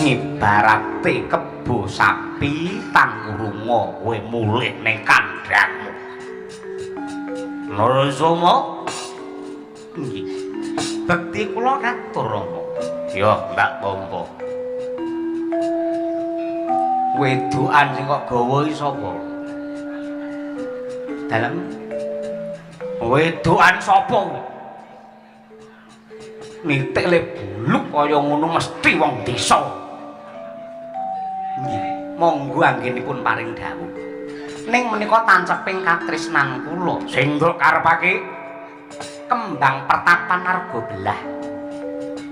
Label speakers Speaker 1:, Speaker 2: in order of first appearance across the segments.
Speaker 1: ngibarate kebo sapi tanggurunga kowe mulih ning kandhangmu. Narasoma nggih bekti kula katur Rama. Ya Mbak Pompo. Wedokan sing kok gawa iki sapa? Dalem wedokan sapa? Nitik le buluk kaya ngono mesti wong desa. Nggih, monggo anggenipun paring dawuh. Ning menika tanceping katresnan kula sing nduk karepake kembang pertapan Arga Belah.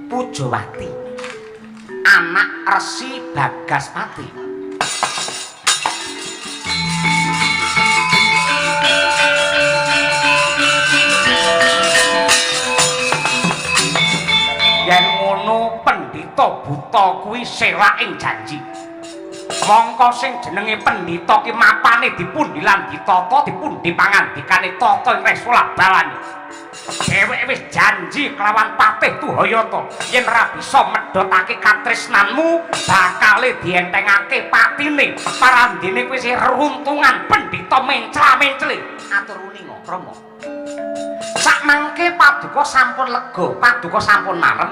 Speaker 1: Pujawati anak Resi Bagaspati. Yen ngono pendhita buta kuwi seraing janji. Mongko sing jenenge pendhita ki mapane dipundi lan ditata dipundi pangandikane tata ing Resula Balani. Dheweke wis janji kelawan Patih Tuhayata yen ora bisa medhotake katresnanmu bakale dientengake patine parandene kuwi sing reruntungan pendhita mencla-mencli. Atur uninga Rama. Sakmangke paduka sampun lega, paduka sampun marem.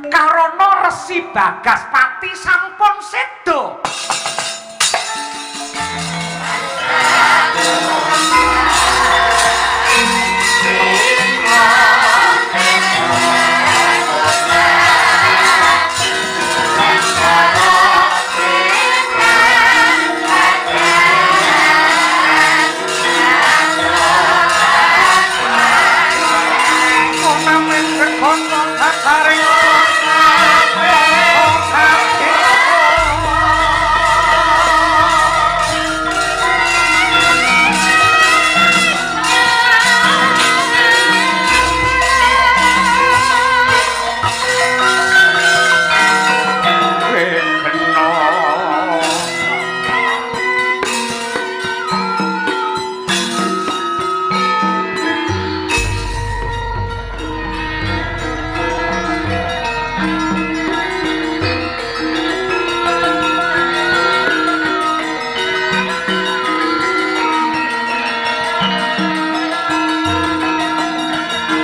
Speaker 1: Karana Resi Bagaspati sampun seda.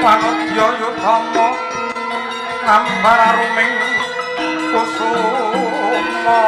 Speaker 2: Wanodya Yudhama ngambar aruming kusuma.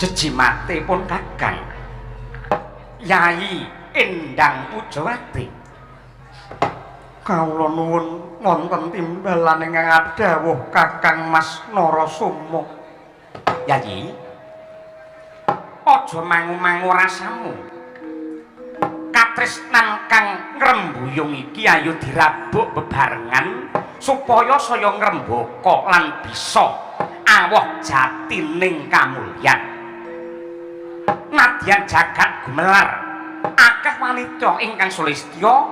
Speaker 1: Jejimate pun Kakang Yayi Endang Pujawati. Kawula nuwun wonten timbalan ingkang dawuh Kakang Mas Narasoma. Yayi, aja mangu-mangu rasamu. Katresnan kang ngrembuyung iki ayo dirabuk bebarengan supaya saya ngrembaka lan bisa awah jatining kamulyan. Nadyan jagat gumelar akeh wanita ingkang sulistya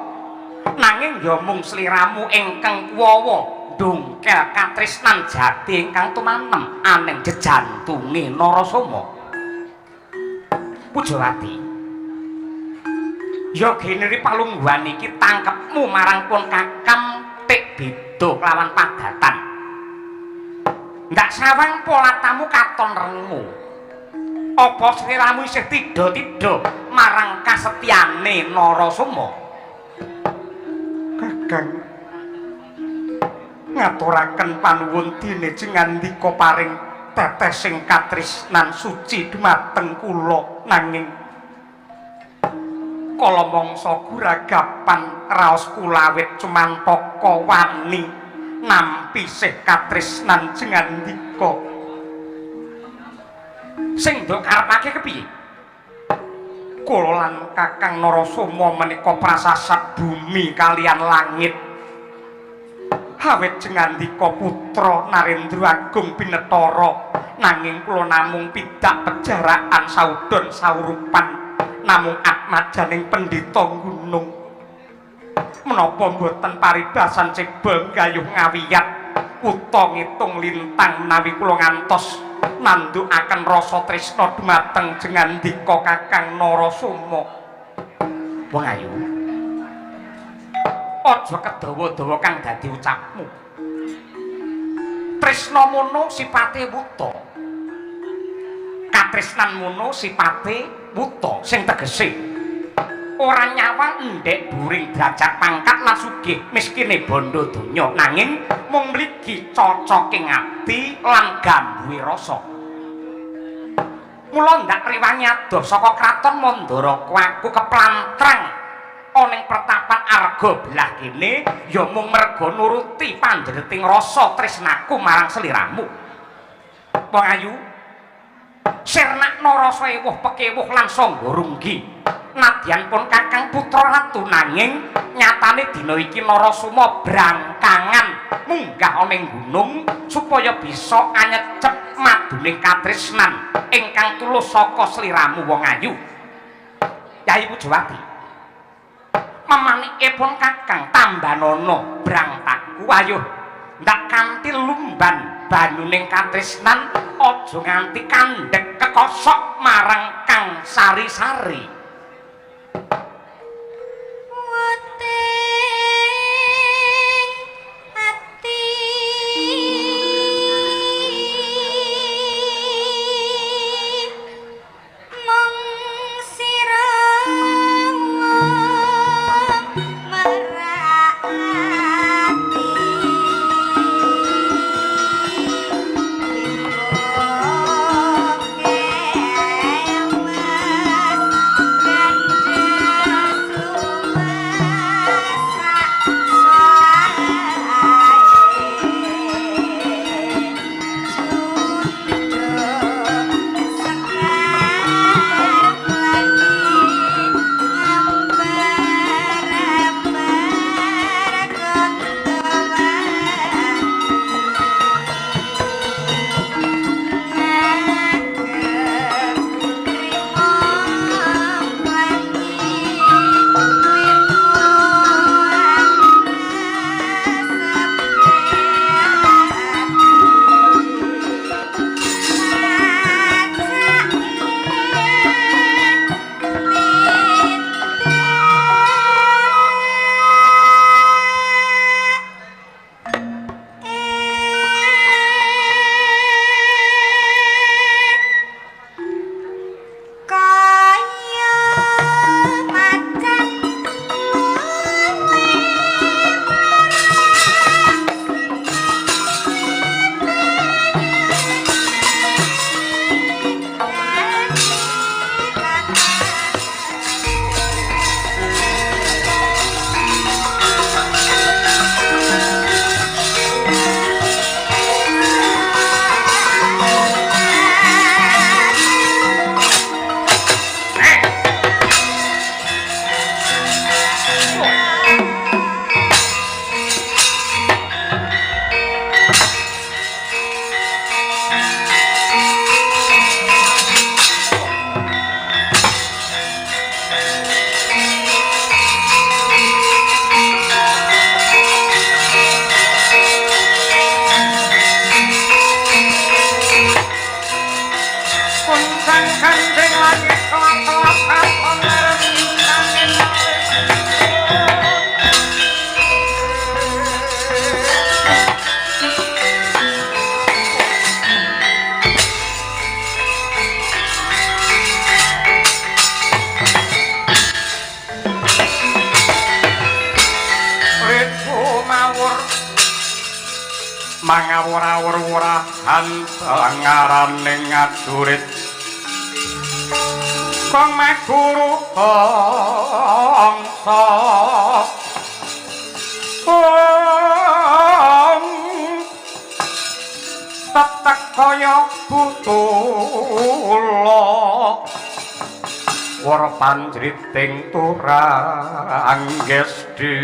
Speaker 1: nanging ya mung sliramu ingkang kuwawa dongkel katresnan jati ingkang tumanem aneng jejantunge Narasoma. Pujawati, ya generi palungguhan iki tangkepmu marang pun kakam tik beda kelawan padatan. Ndak sawang polatamu katon rengu. Apa sliramu isih tida-tida marang kasetyane Narasoma?
Speaker 2: Kakang ngaturaken panuwun dinejeng ngandika paring tetesing katresnan suci dumateng kula nanging kala mangsa guragapan raos kula awit cumantaka wani nampi sih katresnan jeng ngandika
Speaker 1: Sing nduk karepake kepiye?
Speaker 2: kula lan Kakang Narasoma menika prasasat bumi kalian langit awit jeng ngandika putra Narendra Agung Pinetara nanging kula namung pidak pejarakan saudon saurupan namung atmajaning pendhita gunung menapa mboten paribasan cebol gayuh ngawiyat uta ngitung lintang menawi kula ngantos nandukaken rasa tresna dumateng jeng ngandika Kakang Narasoma.
Speaker 1: Wong ayu, aja kedawa-dawa kang dadi ucapmu. Tresna mono sipate wuta. Katresnan mono sipate wuta sing tegese ora nyawang endhek buring derajat pangkat lan sugih miskine bondo donya nanging mung mligi cocoking ati lan gambuhe rasa. Mula ndak riwangi adoh saka kraton Mandara aku keplantrang ana ing pertapan arga belah kene ya mung merga nuruti panjreting rasa tresnaku marang sliramu. Wong ayu, sirnakna rasa ewuh pekewuh lan sangga runggi. Nadyan pun Kakang putra ratu nanging nyatane dina iki Narasoma brangkangan munggah ana ing gunung supaya bisa anyecep maduning katresnan ingkang tulus saka sliramu wong ayu. Yai Pujawati, mamanikipun Kakang Tambanana brangtaku ayuh ndak kanthi lumban banyuning katresnan aja nganti kandhek kekosok marang Kang Sari-sari.
Speaker 2: ngawur-awur-wurahan ngaraning ngadurit kong meguru bangsa tetek kaya butula war panjriting turang gesti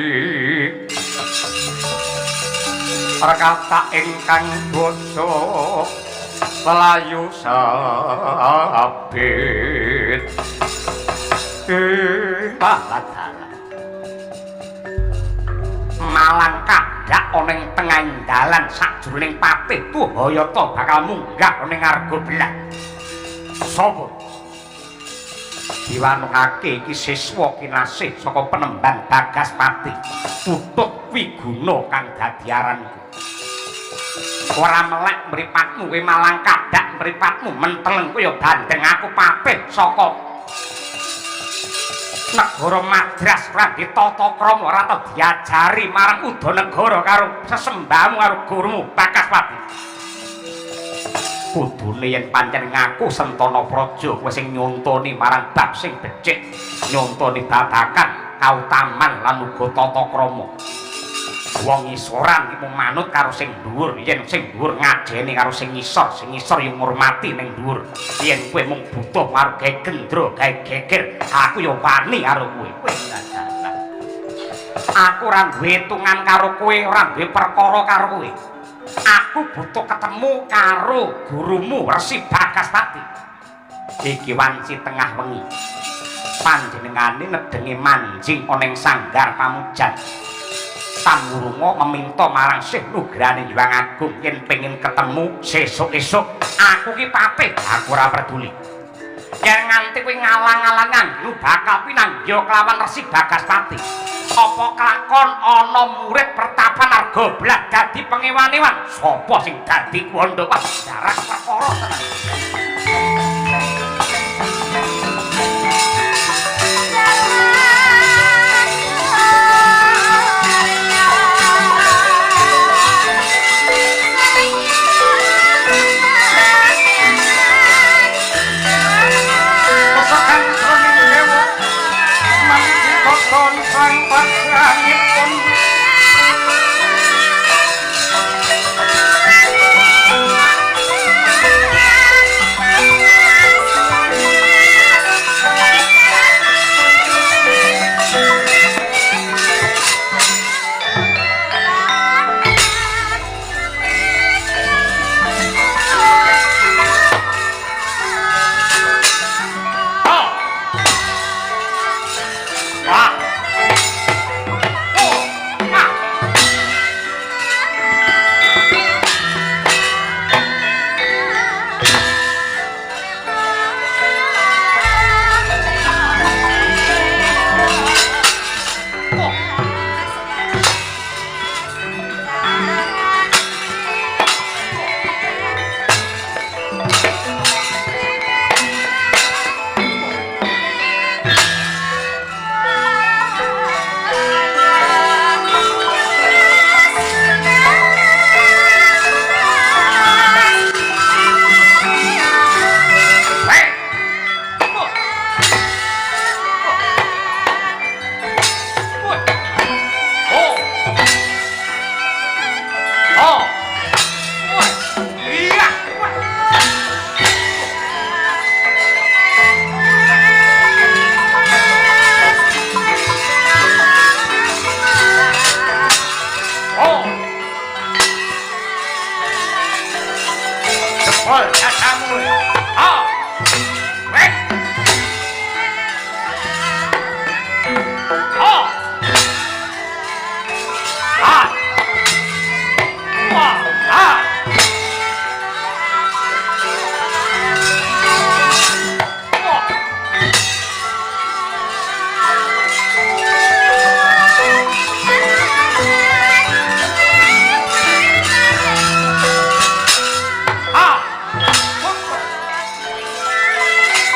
Speaker 2: rekata ingkang basa Melayu sabit Malang kadak oneng tengah dalan sakjroning patih Tuhayata bakal munggah oneng arga belah sapa diwanungake iki siswa kinasih saka Penemban Bagaspati Utut Wiguna kang dadi aranku ora melek mripatmu kowe malang kadak mripatmu menteleng kaya bandeng aku patih saka negara Madras ora ditata krama ora tau diajari marang Udanegara karo sesembahmu karo gurumu Bagaspati kudune yen pancen ngaku Sentana Praja kowe sing nyontoni marang bab sing becik nyontoni babagan kautaman lan uga tata krama wong ngisoran iki mung manut karo sing dhuwur yen sing dhuwur ngajeni karo sing ngisor yo ngurmati ning dhuwur yen kowe mung butuh karo gawe gendro gawe geger aku yo wani karo kowe aku ora duwe hitungan karo kowe ora duwe perkara karo kowe aku butuh ketemu karo gurumu Resi Bagaspati iki wanci tengah wengi panjenengane nedengi manjing ana ing sanggar pamujan Tamurunga meminta marang Syekh Nugrane Hyang Agung yen pengin ketemu sesuk-esuk aku ki patih aku ora peduli yen nganti kowe ngalang-alangan lu bakal pinanggya kelawan Resi Bagaspati apa kelakon ana murid pertapan arga belah dadi pengewan-ewan sapa sing dadi kuwanda darah perkara tenan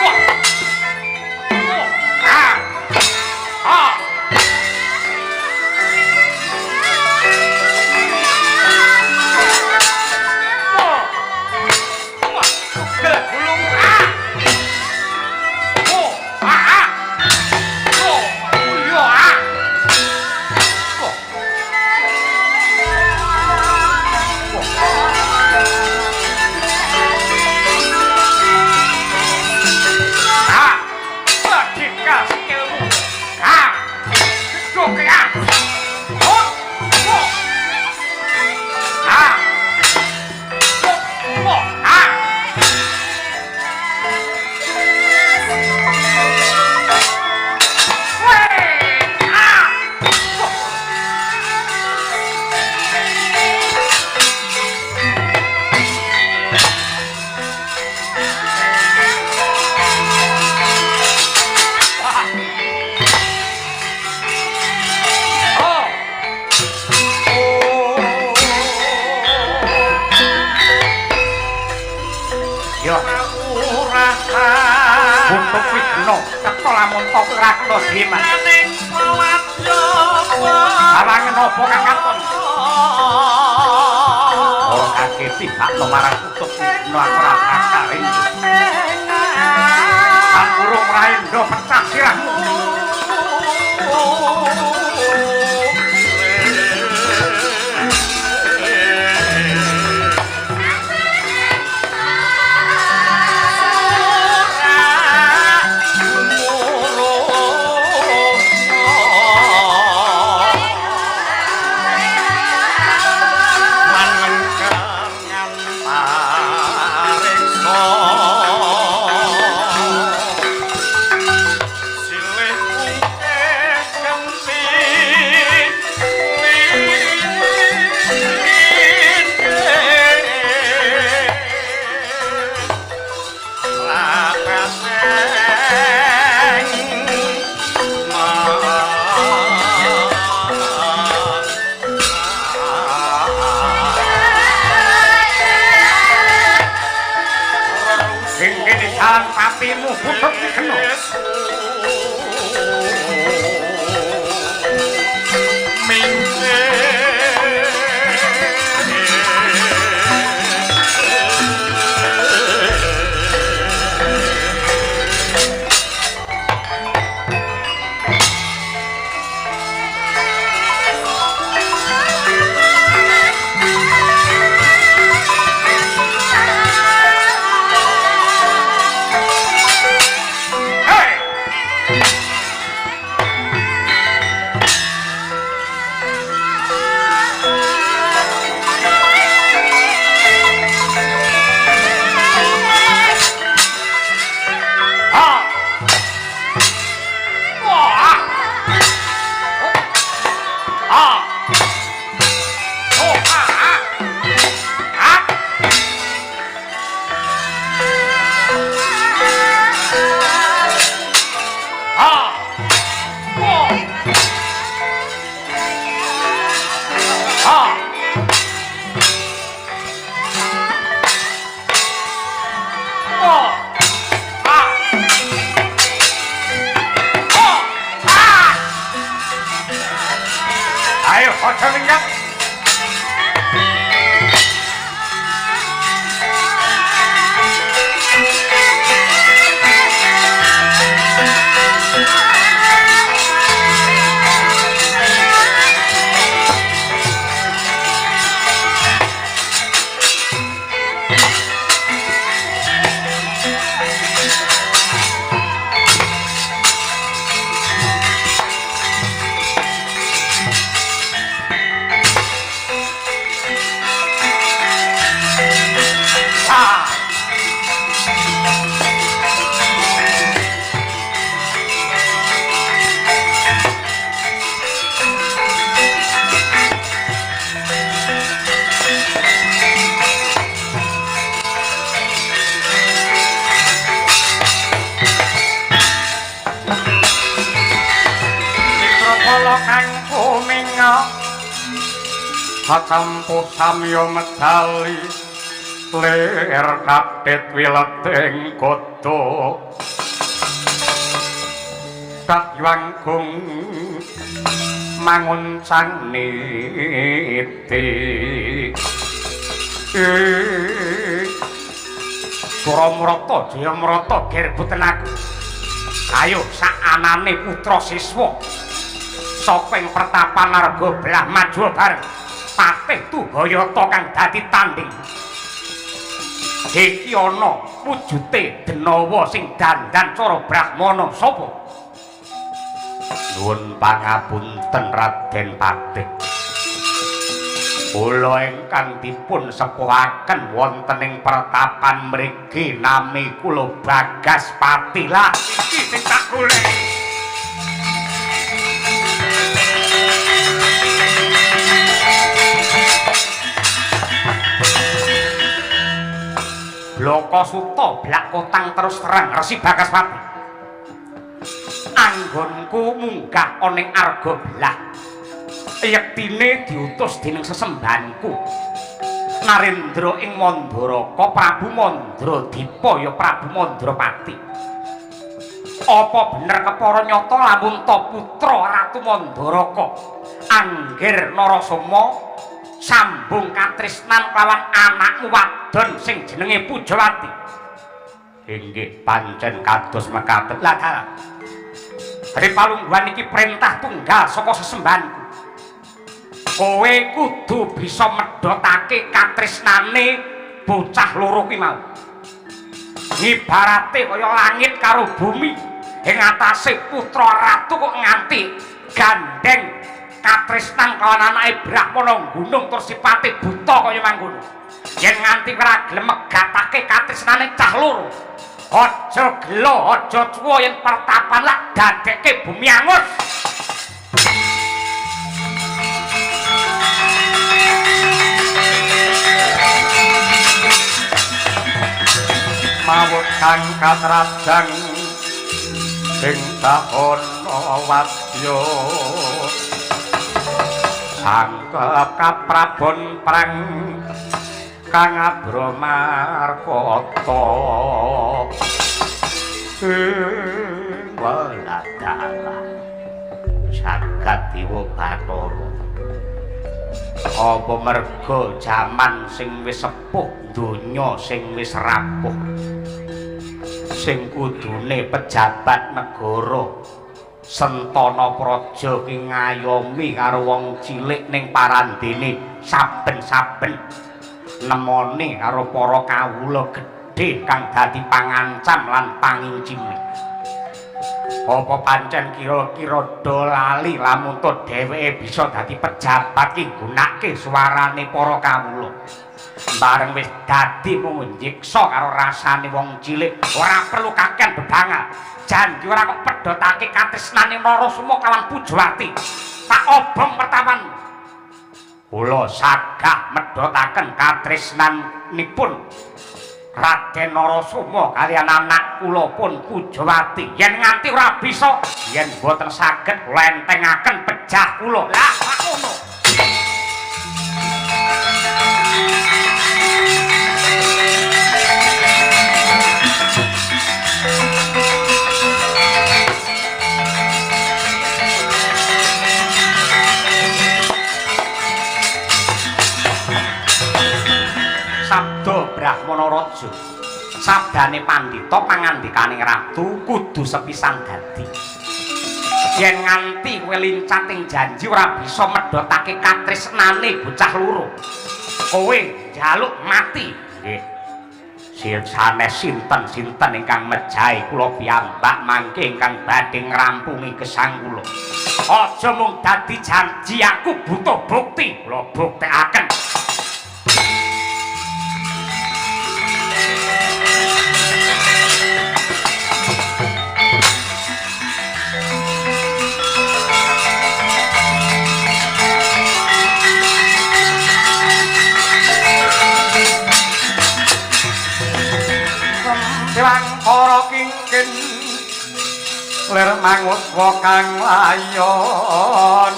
Speaker 2: Wah!
Speaker 1: Yo
Speaker 2: ora
Speaker 1: untuk kuwi kena ketho lamun to ora kena diman
Speaker 2: ning pawadya
Speaker 1: awangen apa kang katon ora kake tibakno marang kutub kena aku ora kakaring kan urung raendo pecah sirahmu patimu putuk kena Katampu samyo medali ler kapit wileteng koto kaywangkung mangun saniti Suramrata Jayamrata gerbuten aku ayo sak anane putra siswa saka ing pertapan Narga belah maju bareng Patih Tugayata kang dadi tanding. Iki ana wujute Denawa sing dandan cara Brahmana sapa? Nuwun pangapunten Raden Patih. Kula ingkang dipun sepuhaken wonten ing pertapan mriki nami kula Bagas Patila iki sing tak golek. Bloko Suta blak kotang terus terang Resi Bagaspati. Anggonku munggah ana ing Arga Belah. Yektine diutus dening sesembahanku. Narendra ing Mandaraka Prabu Mandradipa ya Prabu Mandrapati. Apa bener kepara nyata lamun ta putra Ratu Mandaraka Anggir Narasoma sambung katresnan kelawan anakmu wadon sing jenenge Pujawati? Inggih pancen kados mekaten. Lah Hari palungguhan iki perintah tunggal saka sesembahanku. Kowe kudu bisa medhotake katresnane bocah loro kuwi mau. Ngibarate kaya langit karo bumi ing atase putra ratu kok nganti gandeng katresnan kawan anake Brahmana gunung terus sipate buta kaya mangkono. Yen nganti ora gelem megatake katresnane cah loro, aja gelo, aja cuwa yen pertapan lak dadekke bumi angus. Mawut kang katrajang sing tahana wadya sangkep kaprabon prang kang abramarkata waladala jagat dewa Bathara. Apa merga jaman sing wis sepuh, donya sing wis rapuh, sing kudune pejabat negara Sentana Praja ki ngayomi karo wong cilik ning parandene saben-saben nemoni karo para kawula gedhe kang dadi pangancam lan pangincime. Apa pancen kira-kira do lali lamun to dheweke bisa dadi pejabat ki gunake suarane para kawula. Bareng wis dadi mung nyiksa karo rasane wong cilik, ora perlu kakean bebangal. Janji ora kok pedhotake katresnane Narasoma kawan Pujawati. Tak obong pertawan. Kula sagah medhotaken katresnanipun Raden Narasoma kaliyan anak kula pun Pujawati. Yen nganti ora bisa, yen boten saged kula entengaken pejah kula. Lah kok ngono. Sabda Brahmana Raja, sabdane pandhita pangandikaning ratu kudu sepisan dadi. Yen nganti kowe lincating janji ora bisa medhotake katresnane bocah loro, kowe njaluk mati. Nggih. Sanes sinten-sinten ingkang mejahi kula piyambak mangke ingkang badhe ngrampungi gesang kula. Aja mung dadi janji, aku butuh bukti. Kula buktekaken. Dewan para kingkin lir manguswa kang layon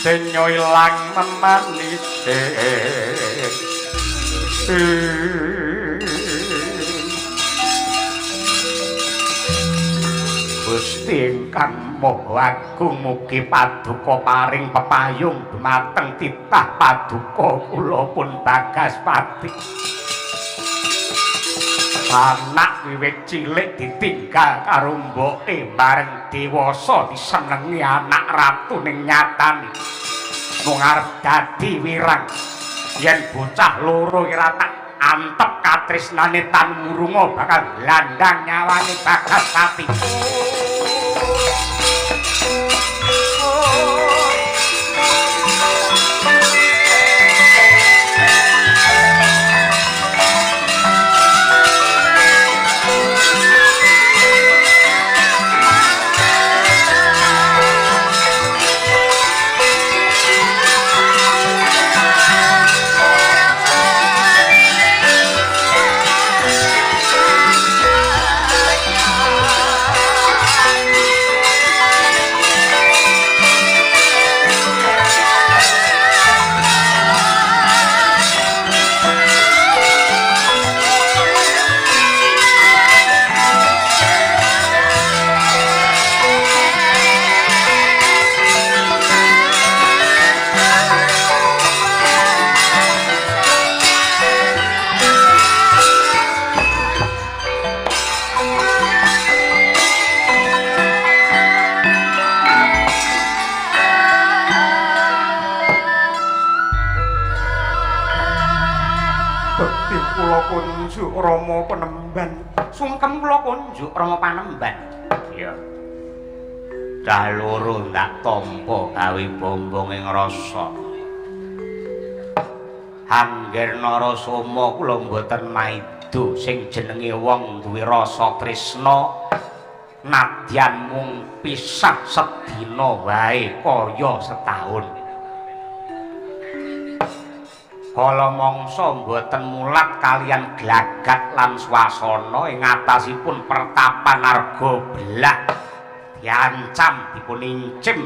Speaker 1: denyo ilang memanise Gusti ingkang Maha Agung mugi paduka paring pepayung dumateng titah paduka kula pun Bagaspati. Anak wiwit cilik ditinggal karo mboke bareng dewasa disenengi anak ratu ning nyatane mung arep dadi wirang. Yen bocah loro ora tak antep katresnane tan murunga bakal landang nyawane Bagaspati.
Speaker 2: Bekti kula kunjuk Rama Panemban.
Speaker 1: Sungkem kula kunjuk Rama Panemban. Iya. Dah loro ndak tampa gawe bombong ing rasa. Angger Narasoma kula mboten maido sing jenenge wong duwe rasa tresna nadyan mung pisah sedina wae kaya setahun. Kala mangsa mboten mulat kalian glagat lan swasana ing atasipun pertapan Arga Belah diancam dipun incim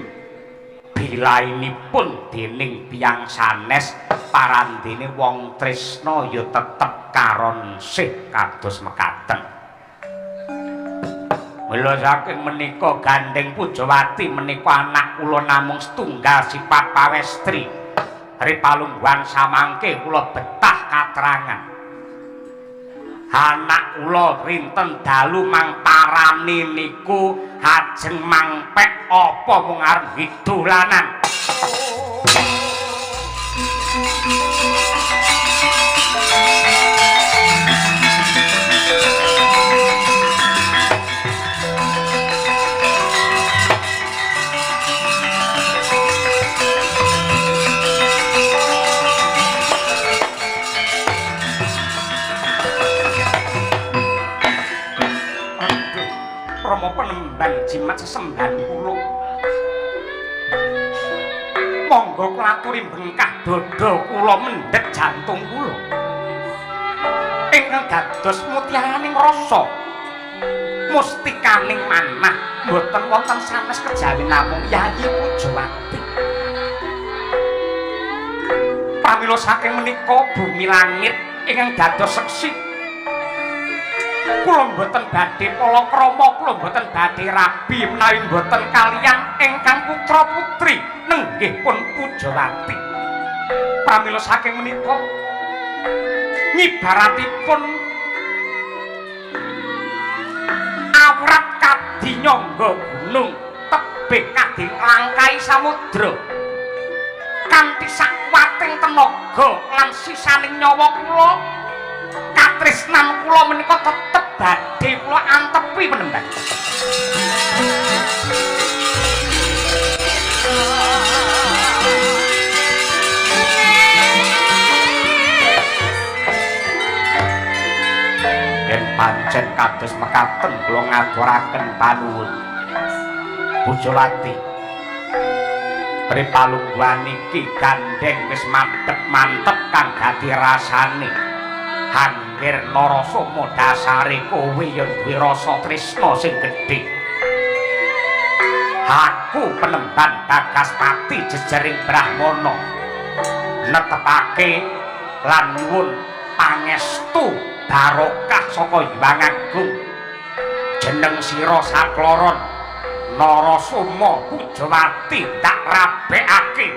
Speaker 1: bilainipun dening tiyang sanes parandene wong tresna ya tetep karon sih kados mekaten. Mula saking menika Gandeng Pujawati menika anak kula namung setunggal sifat pawestri. Ripalungguhan samangke kula betah katerangan. Anak kula rinten dalu mangparani niku ajeng mangpek apa mung arep hidolanan. Rama Panemban jimat sesembahan kula. Monggo klaturi bengkah dada kula mendhet jantung kula. Ingkang dados mutiaraning rasa. Mustikaning manah boten wonten sanes kejawi namung Yayi Pujawati. Pramila saking menika bumi langit ingkang dados seksi kula mboten badhe palakrama, kula mboten badhe rabi menawi mboten kaliyan ingkang putra putri nenggih pun Pujawati. Pramila saking menika nyibaratipun awrat kadi nyangga gunung tebih kadi langkai samudra kanthi sakwating tenaga lan sisaning nyawa kula katresnan kula menika tetep badhe kula antepi Panemban. Yen pancen kados mekaten kula ngaturaken panuwun Pujawati. Ripalungguhan iki Gandeng wis madhep mantep kang dadi rasane. Angger Narasoma dasare kowe ya duwe rasa tresna sing gedhe. Aku Panemban Bagaspati jejering Brahmana netepake lan nyuwun pangestu barokah saka Hyang Agung. Jeneng sira sakloron Narasoma Pujawati tak rabekake.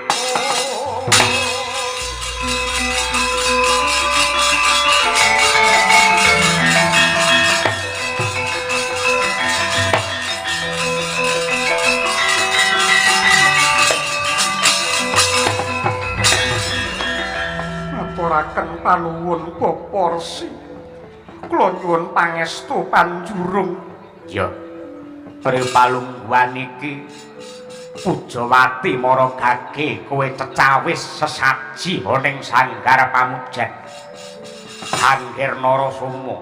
Speaker 2: Ngaturaken panuwun Bapa Resi. Kula nyuwun pangestu panjurung.
Speaker 1: Ya. Ripalungguhan iki Pujawati maragake kowe cecawis sesaji ning sanggar pamujan. Angger Narasoma.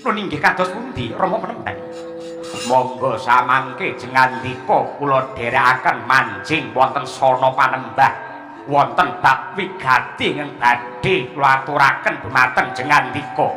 Speaker 1: Nun inggih kados pundi Rama Panemban? Monggo samangke jengandika kula dherekaken manjing wonten Sana Panembah. Wonten bab wigati ingkang badhe kula aturaken dumateng jengandika.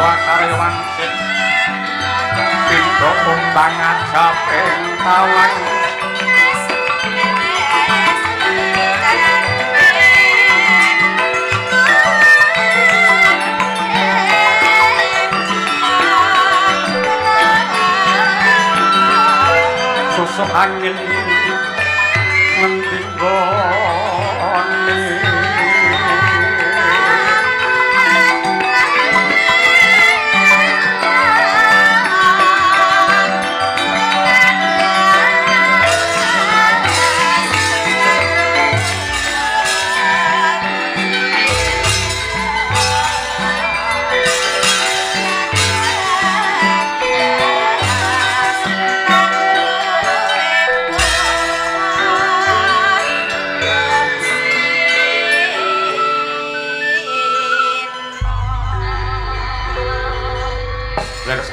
Speaker 2: Karyawan sing pindha kumbang ajaping talang masuk angin ngendi gone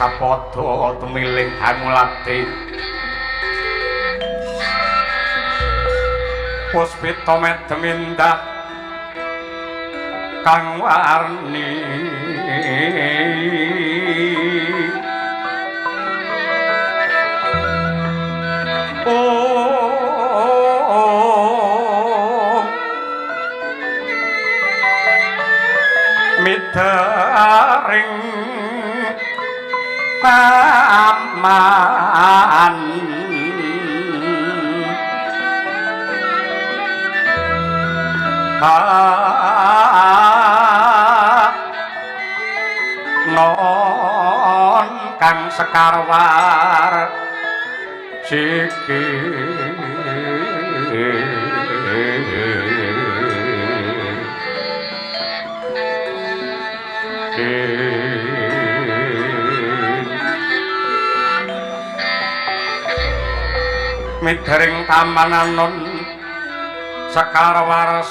Speaker 2: sapodo tumiling Hangulati puspita medemindah kang warni midaring paman non kang sekarwar sikil midaring tamananon sakarwar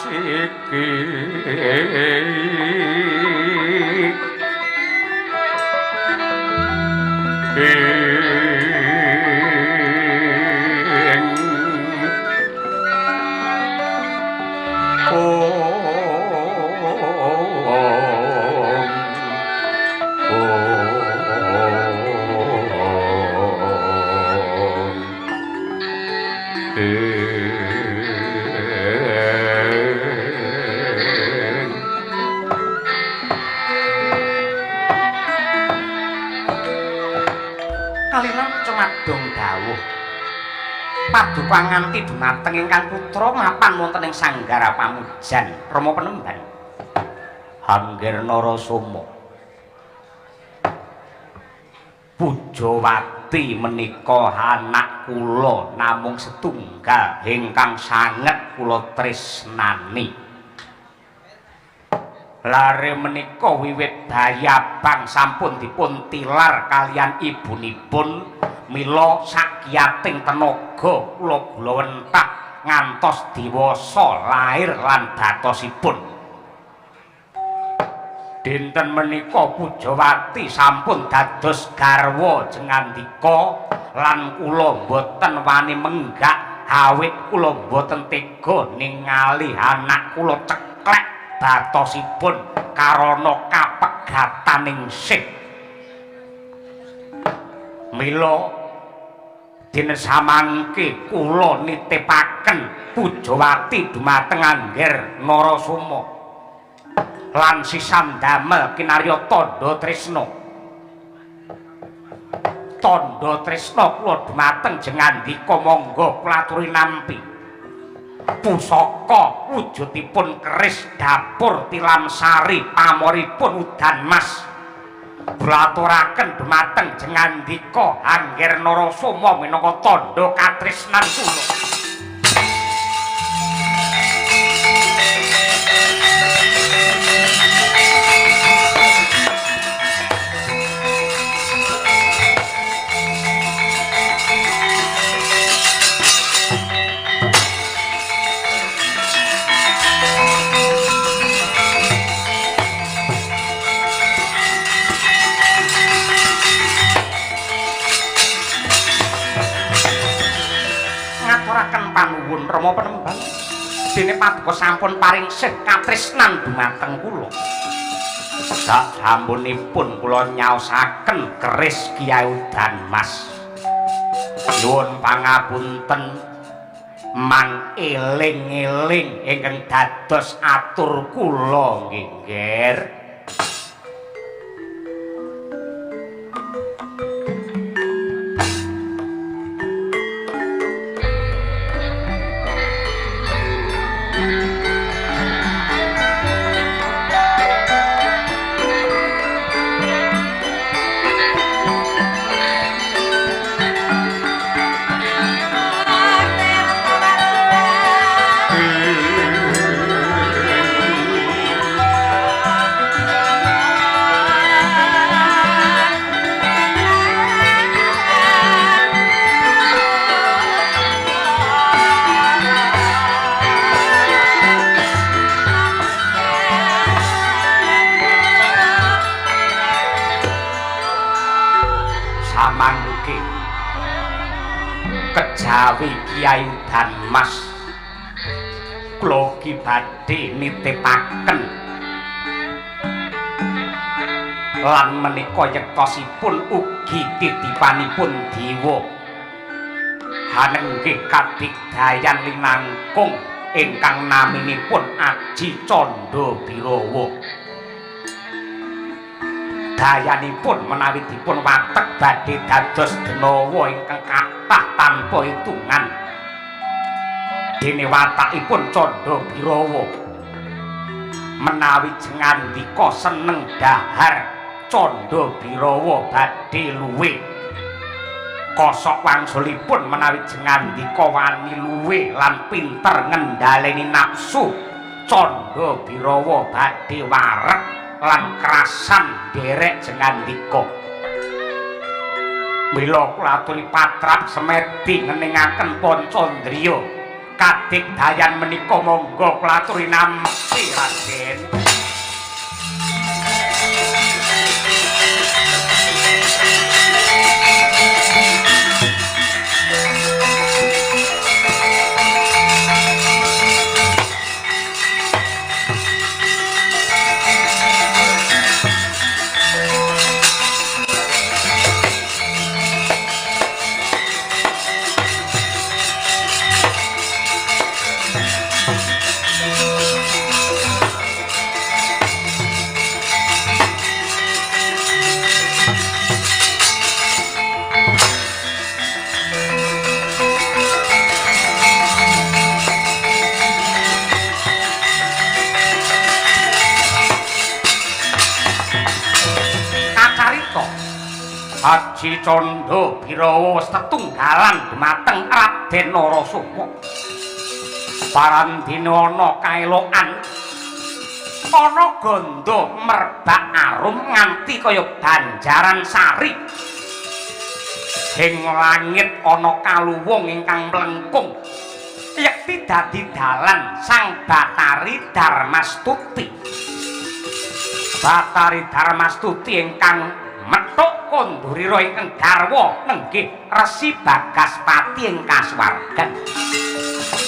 Speaker 2: paduka nganti dumateng ingkang putra mapan wonten ing sanggara pamujan Rama Penemban Hangger Narasoma Pujawati menika anak kula namung setunggal ingkang sanget kula tresnani lare menika wiwit Dayabang sampun dipun tilar kalian ibunipun mila sakiyating tenaga kula gulawentah ngantos diwasa lair lan datosipun. Dinten menika Pujawati sampun dados garwa Jengandika lan kula boten wani menggak awit kula boten tega ningali anak kula ceklek datosipun karana kapegataning sih. Mila dene samangke kula nitipaken Pujawati dumateng Angger Narasoma lan sisan damel kinarya tandha tresna. Tandha tresna kula dumateng Jengandika monggo kula aturi nampi. Pusaka wujudipun keris dapur tilam sari pamoripun udan mas. Kulaturaken dumateng Jengandika Angger Narasoma minangka tandha katresnan kula. Panuwun Rama Penemban dene paduka sampun paring sih katresnan dumateng kula. Sak sampunipun kula nyaosaken keris Kyai Udan Mas. Nuwun pangapunten mang eling-eling ingkang dados atur kula nggih, Nger.
Speaker 1: samangke kejawi Kyai dan Mas kula ki badhe nitipaken lan menika yektosipun ugi titipanipun dewa hanenggih kadigdayan linangkung ingkang naminipun Aji Candha Birawa dayanipun menawi dipun watek badhe dados denawa ingkang kathah tanpa hitungan dene watakipun Candha Birawa menawi jengandika seneng dahar Candha Birawa badhe luwih kosok wangsulipun menawi jengandika wani luwih lan pinter ngendhaleni nafsu Candha Birawa badhe wareg lan krasan derek jengandika mila kula aturi patrap semedi ngeningaken Pancandriya kadigdayan menika monggo kula aturi nampi Raden. Aji Candha Birawa setunggalan dumateng Raden Narasoma. Parandina ana kaelokan ana gandha merbak arum nganti kaya banjaran sari. Ing langit ana kaluwung ingkang mlengkung. Yekti dadi dalan Sang Batari Darmastuti. Batari Darmastuti ingkang methuk kondurira ingkang garwa nenggih Resi Bagaspati ing kasuwargan.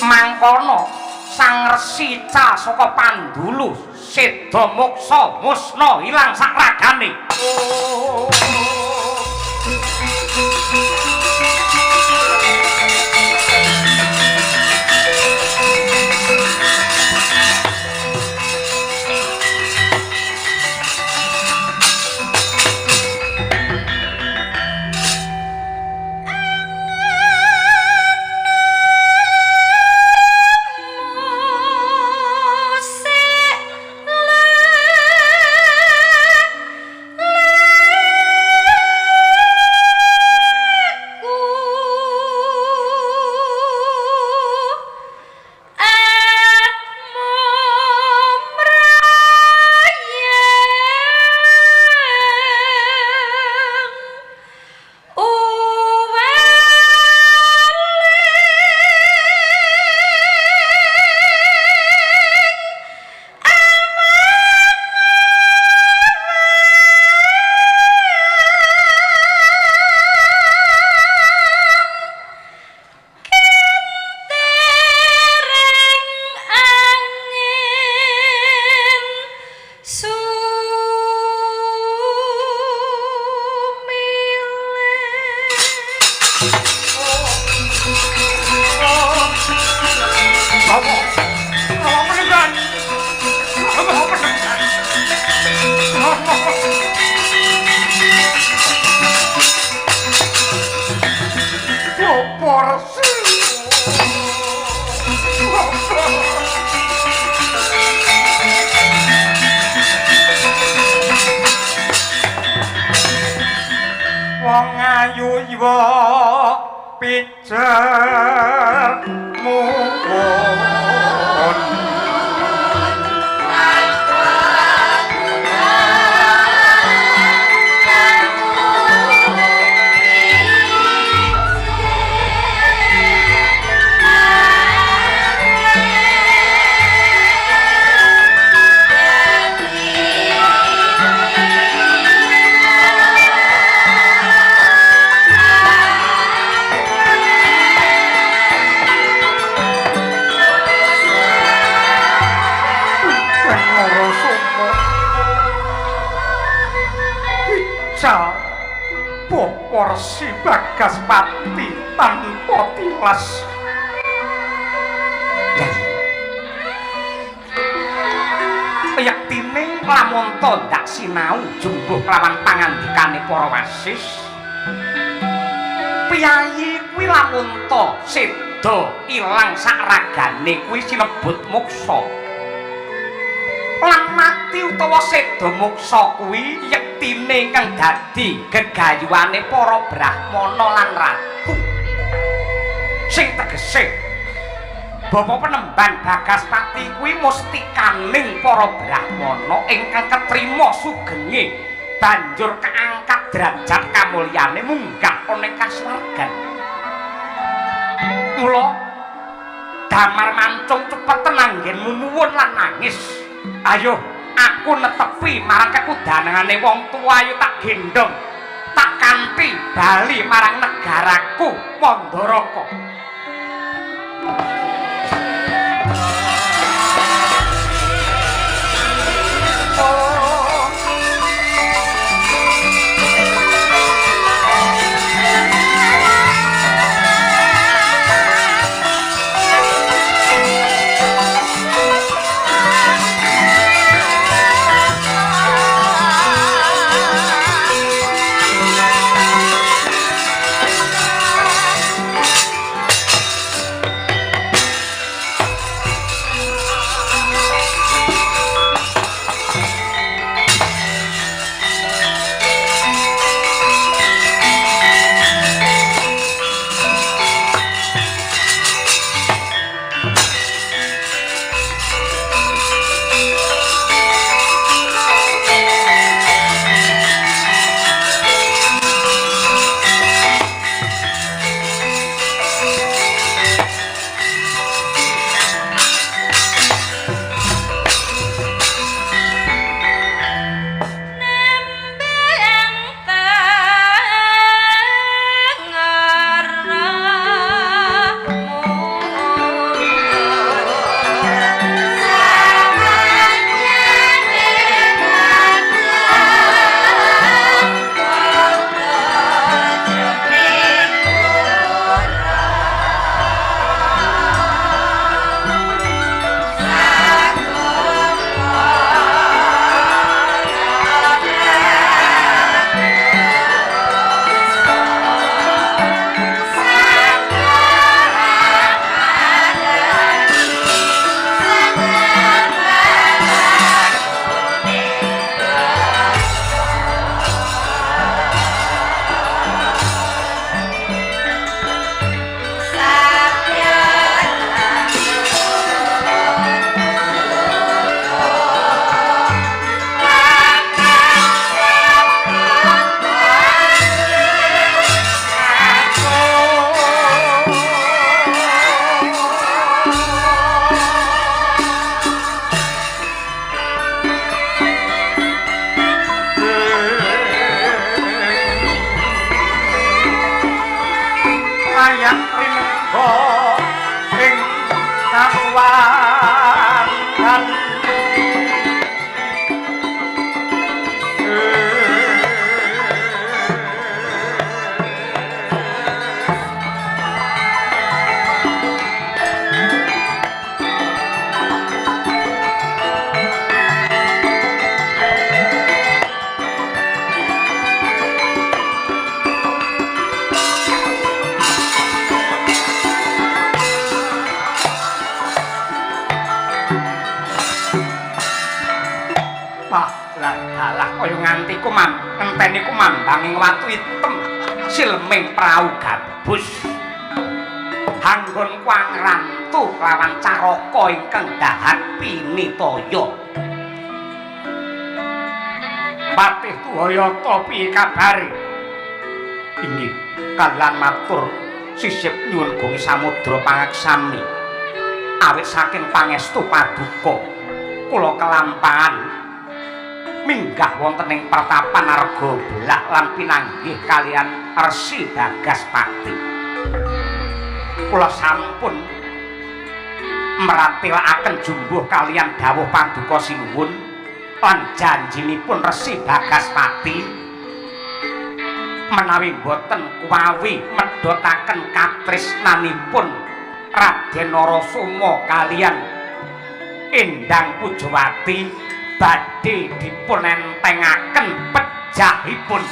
Speaker 1: Mangkono Sang Resi Ca saka Pandulu seda moksa musna ilang sakragane. Wong ayu iwa pijar muwon
Speaker 2: Bapa Resi Bagaspati tanpa tilas. Yektine lamun to ndak sinau jumbuh kelawan pangandikane para wasis. Piyayi kuwi lamun to seda ilang sak ragane kuwi sinebut muksa. Lan mati utawa seda muksa kuwi yektine kang dadi gegayuhane para brahmana lan ratu. Sing tegese Bapak Penemban Bagaspati kuwi mustikaning para brahmana ingkang ketrima sugenge banjur kaangkat derajat kamulyane munggah ana ing kasuwargan. Mula damar mancung cepet tenanggenmu nuwun lan nangis. Ayo aku netepi marang kekudanane wong tuwa ayo tak gendong tak kanthi bali marang negaraku Mandaraka. Ngenteni watu item silming prau gabus hanggon kuang rantu lawan caraka ingkang dahat pinitaya. Patih Tuhayata piye kabare? Inggih kalan matur sisip nyuwun gungi samudra pangaksami awit saking pangestu paduka kula kelampahan minggah wonten ing pertapan Arga Belak lan pinanggih kalian Resi Bagaspati. Kula sampun meratilakaken jumbuh kalian dawuh paduka sinuwun lan janjinipun Resi Bagaspati
Speaker 1: menawi boten kuwawi medhotaken katresnanipun Raden Narasoma kaliyan Endang Pujawati badhe dipun entengaken pejahipun.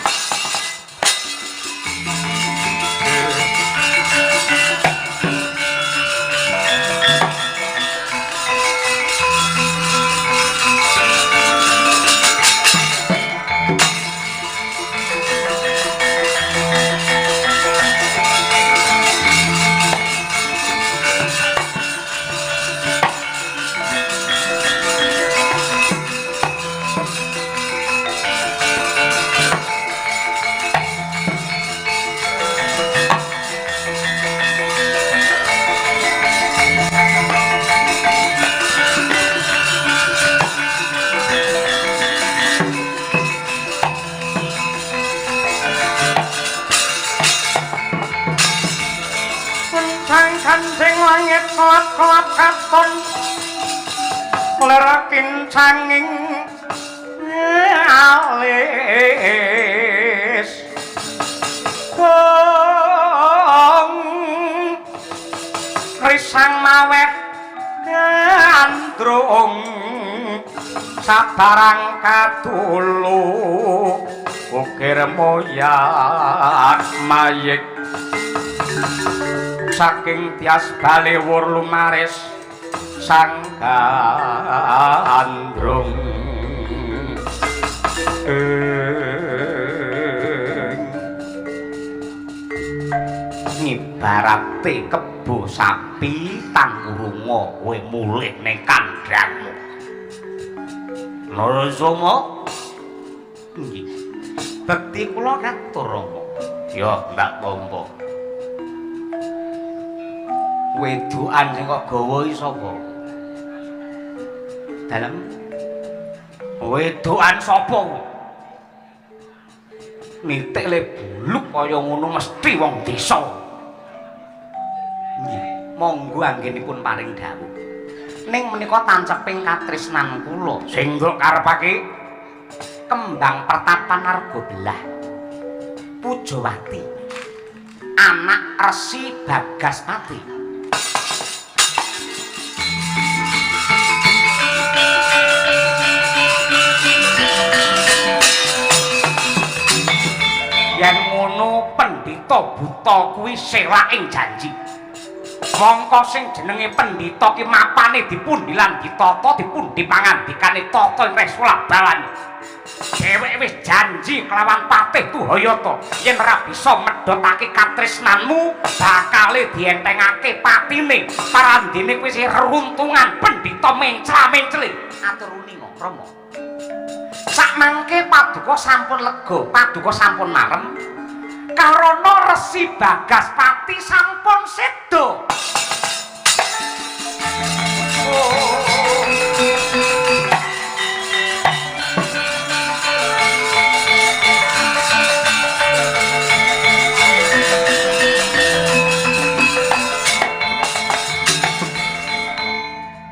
Speaker 2: Kancing langit kelap-kelap katon lerakin canging alis kong risang mawet gandrung sabarang katulu ukir moyak mayik saking tias balewur lumaris sang gandrung ngibarate kebo sapi tanggurunga kowe mulih ning kandhangmu. Narasoma nggih bekti kula katur Rama. Ya Mbak Pompo. Wedokan sing kok gawa iki sapa? Dalem. Wedokan sapa kuwi? Nitik le buluk kaya ngono mesti wong desa. Nggih, monggo anggenipun paring dawuh. Ning menika tanceping katresnan kula. Sing kok karepake kembang pertapan Argabelah. Pujawati. Anak Resi Bagaspati. Yen ngono pendhita buta kuwi serak ing janji. Mongko sing jenenge pendhita ki mapane dipundi lan ditata dipundi pangandikane tata ing Sulabalaning. Dheweke wis janji kelawan Patih Tuhayata yen ora bisa medhotake katresnanmu bakale dientengake patine parandene kowe sing reruntungan pendhita mencla-mencli. Atur nuwun Rama. Sakmangke paduka sampun lega, paduka sampun marem. Karana Resi Bagaspati sampun seda.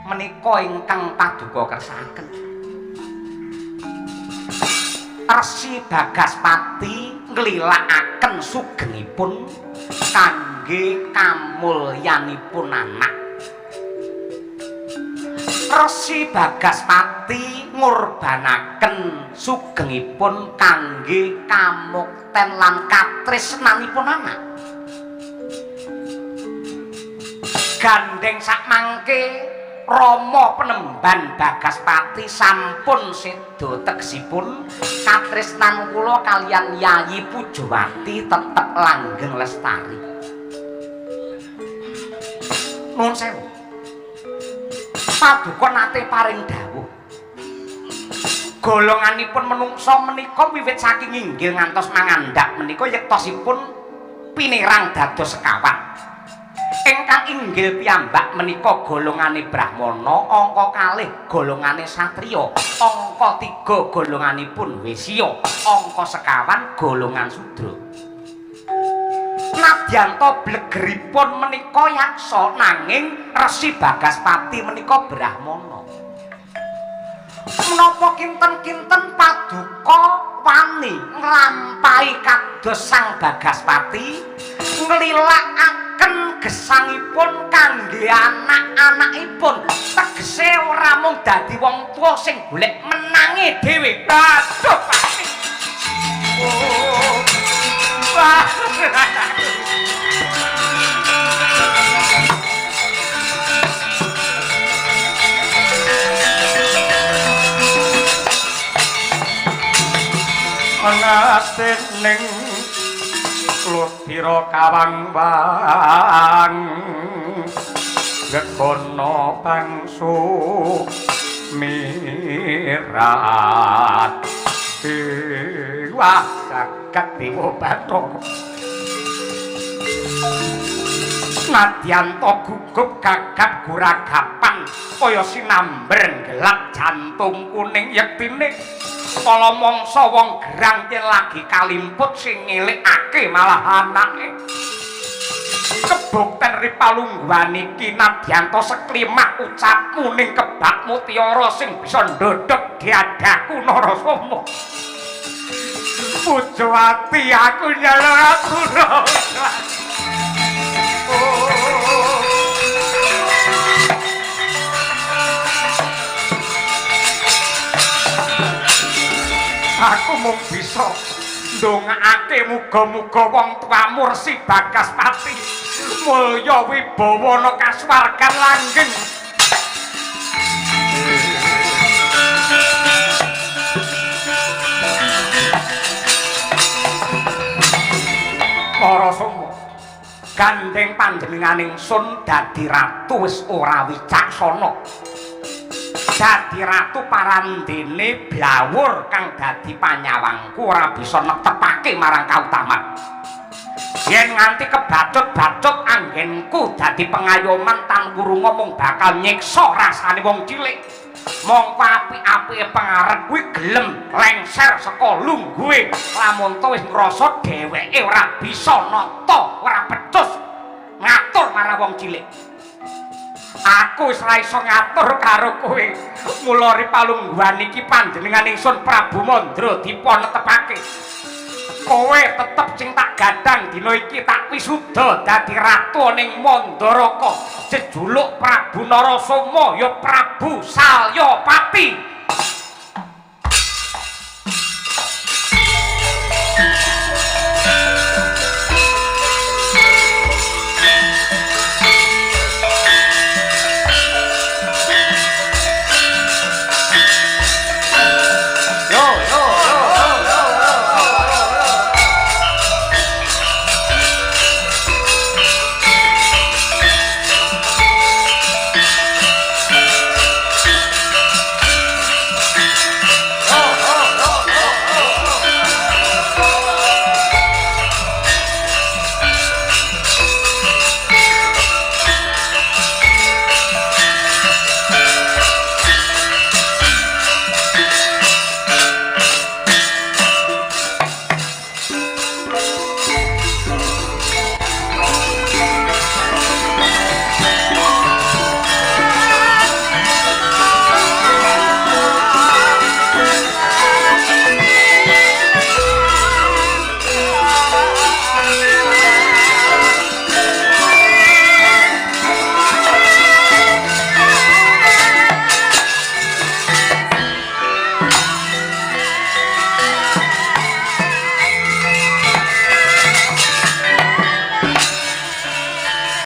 Speaker 2: Menika ingkang paduka kersakaken. Resi Bagaspati nglilakaken sugengipun kangge kamulyanipun anak. Resi Bagaspati ngurbanaken sugengipun kangge kamukten lan katresnanipun anak. Gandeng sakmangke Rama Penemban Bagaspati sampun seda tegesipun katresnan kula kaliyan Yayi Pujawati tetep langgeng lestari. Nuwun sewu. Paduka nate paring dawuh. Golonganipun menungsa menika wiwit saking inggil ngantos mangandhak menika yektosipun pinirang dados sekawan. Ingkang inggil piyambak menika golongane Brahmana, angka kalih golongane Satriya, angka 3 golonganipun Wisya, angka sekawan golongan Sudra. Nadyanto blegeripun menika yaksa nanging Resi Bagaspati menika Brahmana. Menapa kinten-kinten paduka
Speaker 1: wani nglampahi kados Sang Bagaspati nglilakaken gesangipun kangge anak-anakipun tegese ora mung dadi wong tuwa sing golek menange dhewe. Aduh Pati.
Speaker 2: Anasening Lutira kawang-wang gegono bangsu mirat wah jagat dewa Bathara nadyan to gugup gagap guragapan kaya sinamber gelak jantung kuning yektine kala mangsa wong gerang yen lagi kalimput sing ngelikake malah anake kebukten ripalungguhan iki nadyanto seklimak ucapmu ning kebak mutiara sing bisa ndodhok diadaku Narasoma pujo ati aku nyalahku aku mung bisa ndongaake muga-muga wong tuamu Resi Bagaspati mulya wibawa ana kasuwargan langgeng. Narasoma gandeng panjenenganing sun dadi ratu wis ora wicaksana. Dadi ratu parandene blawur kang dadi panyawangku ora bisa netepake marang kautaman. Yen nganti kebacut-bacut anggenku dadi pengayoman tan wurunga mung bakal nyiksa rasane wong cilik. Mongko apik-apike pangarep kuwi gelem lengser saka lungguhe lamun to wis ngrasa dheweke ora bisa nata, ora becus ngatur marang wong cilik. Aku wis ora iso ngatur karo kowe. Mula ripalungguhan iki panjenengan ingsun Prabu Mandra dipunetepake. Kowe tetep sing tak gadang dina iki tak wisuda dadi ratu ning Mandaraka. Jejuluk Prabu Narasoma ya Prabu Salyapati.